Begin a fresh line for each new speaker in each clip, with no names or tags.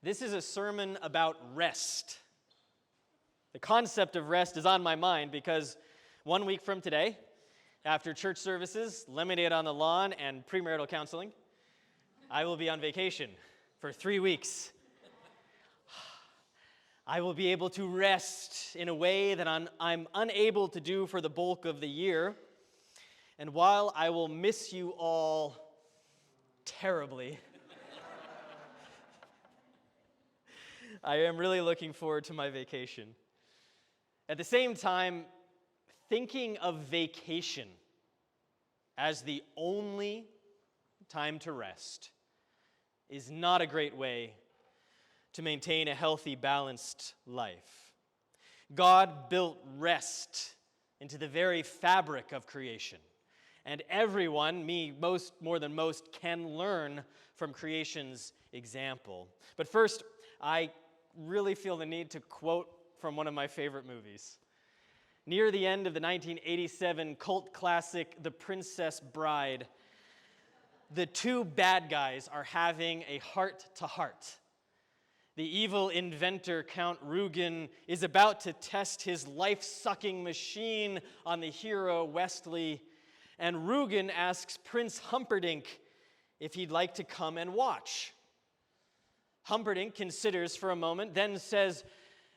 This is a sermon about rest. The concept of rest is on my mind because 1 week from today, after church services, lemonade on the lawn, and premarital counseling, I will be on vacation for 3 weeks. I will be able to rest in a way that I'm unable to do for the bulk of the year. And while I will miss you all terribly, I am really looking forward to my vacation. At the same time, thinking of vacation as the only time to rest is not a great way to maintain a healthy, balanced life. God built rest into the very fabric of creation. And everyone, more than most, can learn from creation's example. But first, I really feel the need to quote from one of my favorite movies. Near the end of the 1987 cult classic, The Princess Bride, the two bad guys are having a heart-to-heart. The evil inventor, Count Rugen, is about to test his life-sucking machine on the hero, Westley, and Rugen asks Prince Humperdinck if he'd like to come and watch. Humperdinck considers for a moment, then says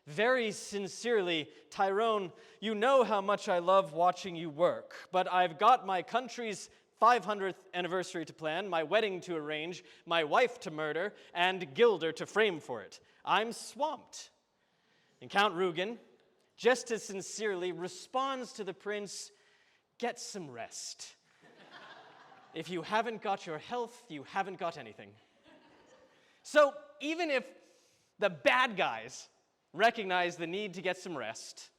very sincerely, "Tyrone, you know how much I love watching you work, but I've got my country's 500th anniversary to plan, my wedding to arrange, my wife to murder, and Gilder to frame for it. I'm swamped." And Count Rugen, just as sincerely, responds to the prince, "Get some rest. If you haven't got your health, you haven't got anything." So even if the bad guys recognize the need to get some rest,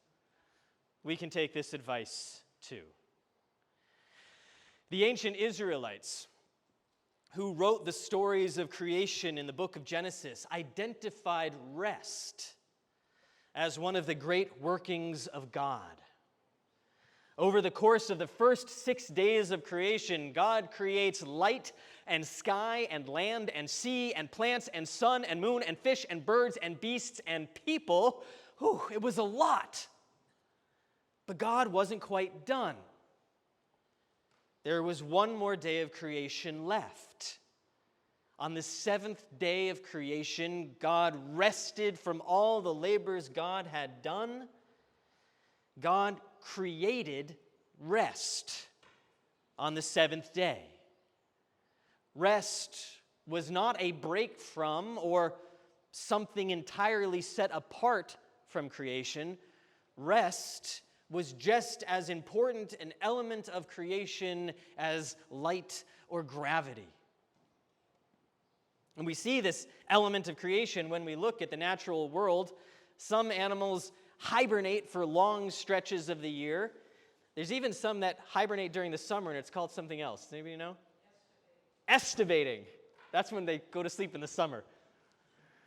we can take this advice too. The ancient Israelites, who wrote the stories of creation in the book of Genesis, identified rest as one of the great workings of God. Over the course of the first 6 days of creation, God creates light and sky and land and sea and plants and sun and moon and fish and birds and beasts and people. Whew, it was a lot. But God wasn't quite done. There was one more day of creation left. On the seventh day of creation, God rested from all the labors God had done. God created rest on the seventh day. Rest was not a break from or something entirely set apart from creation. Rest was just as important an element of creation as light or gravity. And we see this element of creation when we look at the natural world. Some animals hibernate for long stretches of the year. There's even some that hibernate during the summer, and it's called something else. Does anybody know? Estivating. That's when they go to sleep in the summer.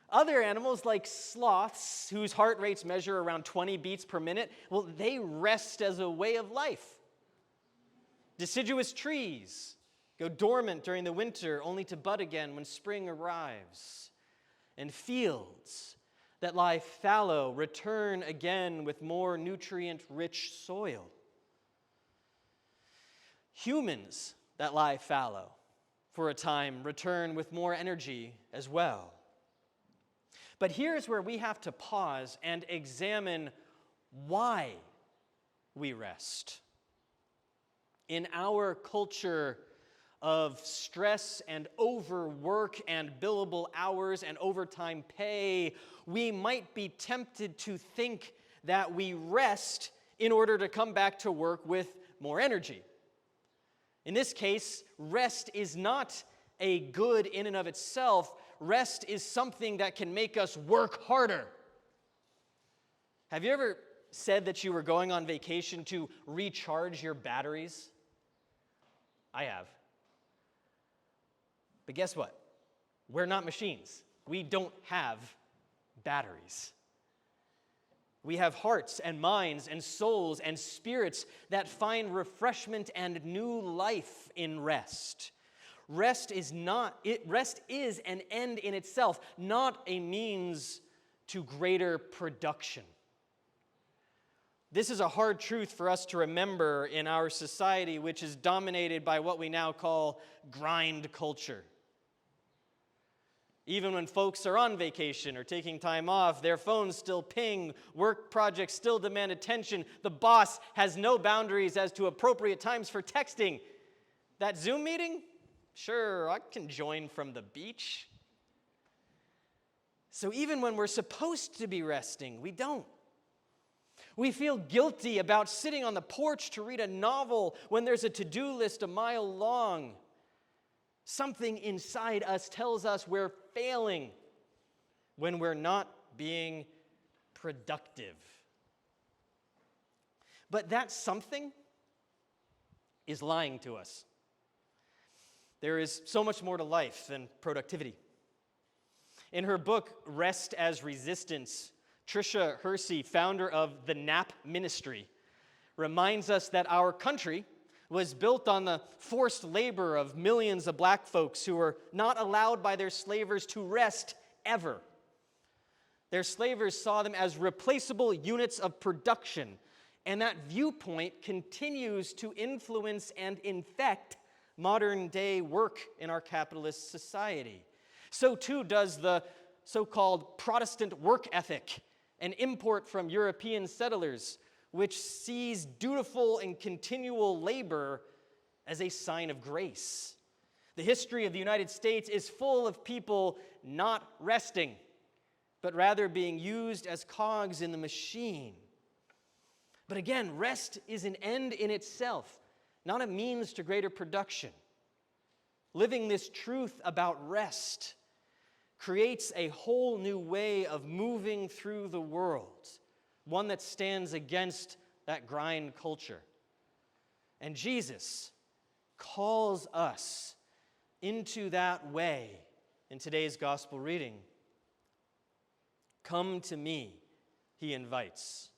Other animals, like sloths, whose heart rates measure around 20 beats per minute, well, they rest as a way of life. Deciduous trees go dormant during the winter, only to bud again when spring arrives. And fields that lie fallow return again with more nutrient-rich soil. Humans that lie fallow for a time return with more energy as well. But here's where we have to pause and examine why we rest. In our culture of stress and overwork and billable hours and overtime pay, we might be tempted to think that we rest in order to come back to work with more energy. In this case, rest is not a good in and of itself. Rest is something that can make us work harder. Have you ever said that you were going on vacation to recharge your batteries? I have. But guess what? We're not machines. We don't have batteries. We have hearts and minds and souls and spirits that find refreshment and new life in rest. Rest is an end in itself, not a means to greater production. This is a hard truth for us to remember in our society, which is dominated by what we now call grind culture. Even when folks are on vacation or taking time off, their phones still ping, work projects still demand attention, the boss has no boundaries as to appropriate times for texting. That Zoom meeting? Sure, I can join from the beach. So even when we're supposed to be resting, we don't. We feel guilty about sitting on the porch to read a novel when there's a to-do list a mile long. Something inside us tells us we're failing when we're not being productive. But that something is lying to us. There is so much more to life than productivity. In her book, Rest as Resistance, Tricia Hersey, founder of the NAP Ministry, reminds us that our country was built on the forced labor of millions of black folks who were not allowed by their slavers to rest ever. Their slavers saw them as replaceable units of production, and that viewpoint continues to influence and infect modern-day work in our capitalist society. So too does the so-called Protestant work ethic, an import from European settlers, which sees dutiful and continual labor as a sign of grace. The history of the United States is full of people not resting, but rather being used as cogs in the machine. But again, rest is an end in itself, not a means to greater production. Living this truth about rest creates a whole new way of moving through the world, one that stands against that grind culture. And Jesus calls us into that way in today's gospel reading. Come to me, he invites,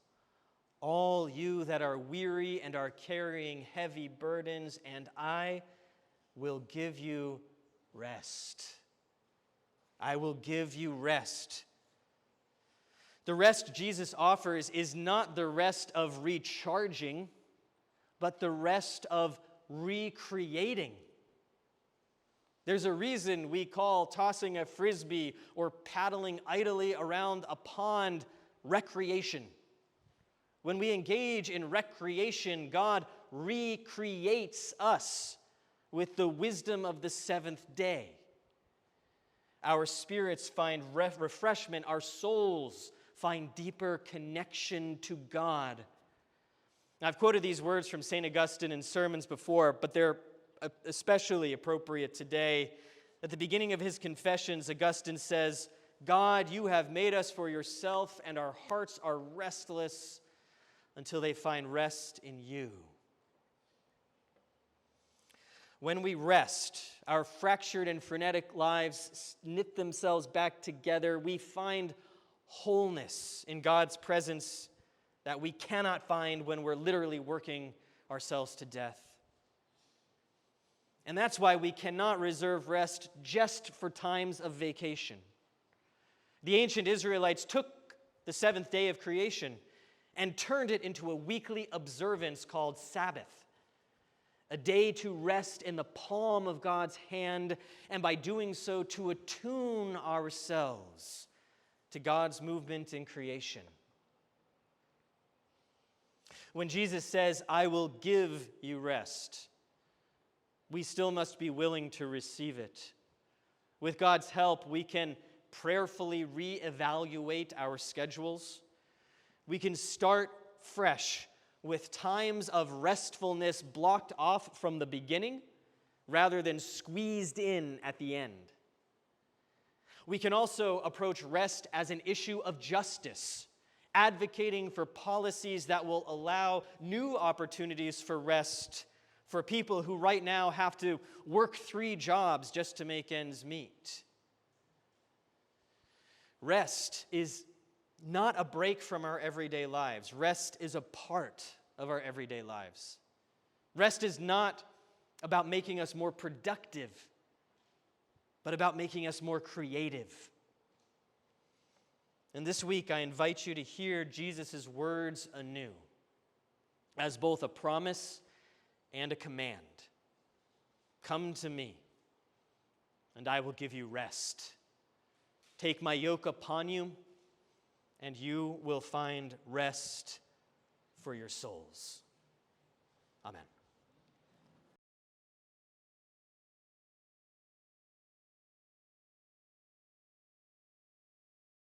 all you that are weary and are carrying heavy burdens, and I will give you rest. I will give you rest. The rest Jesus offers is not the rest of recharging, but the rest of recreating. There's a reason we call tossing a frisbee or paddling idly around a pond recreation. When we engage in recreation, God recreates us with the wisdom of the seventh day. Our spirits find refreshment, our souls find deeper connection to God. Now, I've quoted these words from St. Augustine in sermons before, but they're especially appropriate today. At the beginning of his Confessions, Augustine says, God, you have made us for yourself, and our hearts are restless until they find rest in you. When we rest, our fractured and frenetic lives knit themselves back together. We find wholeness in God's presence that we cannot find when we're literally working ourselves to death. And that's why we cannot reserve rest just for times of vacation. The ancient Israelites took the seventh day of creation and turned it into a weekly observance called Sabbath, a day to rest in the palm of God's hand, and by doing so to attune ourselves to God's movement in creation. When Jesus says, I will give you rest, we still must be willing to receive it. With God's help, we can prayerfully reevaluate our schedules. We can start fresh with times of restfulness blocked off from the beginning rather than squeezed in at the end. We can also approach rest as an issue of justice, advocating for policies that will allow new opportunities for rest for people who right now have to work 3 jobs just to make ends meet. Rest is not a break from our everyday lives. Rest is a part of our everyday lives. Rest is not about making us more productive but about making us more creative. And this week, I invite you to hear Jesus' words anew as both a promise and a command. Come to me, and I will give you rest. Take my yoke upon you, and you will find rest for your souls.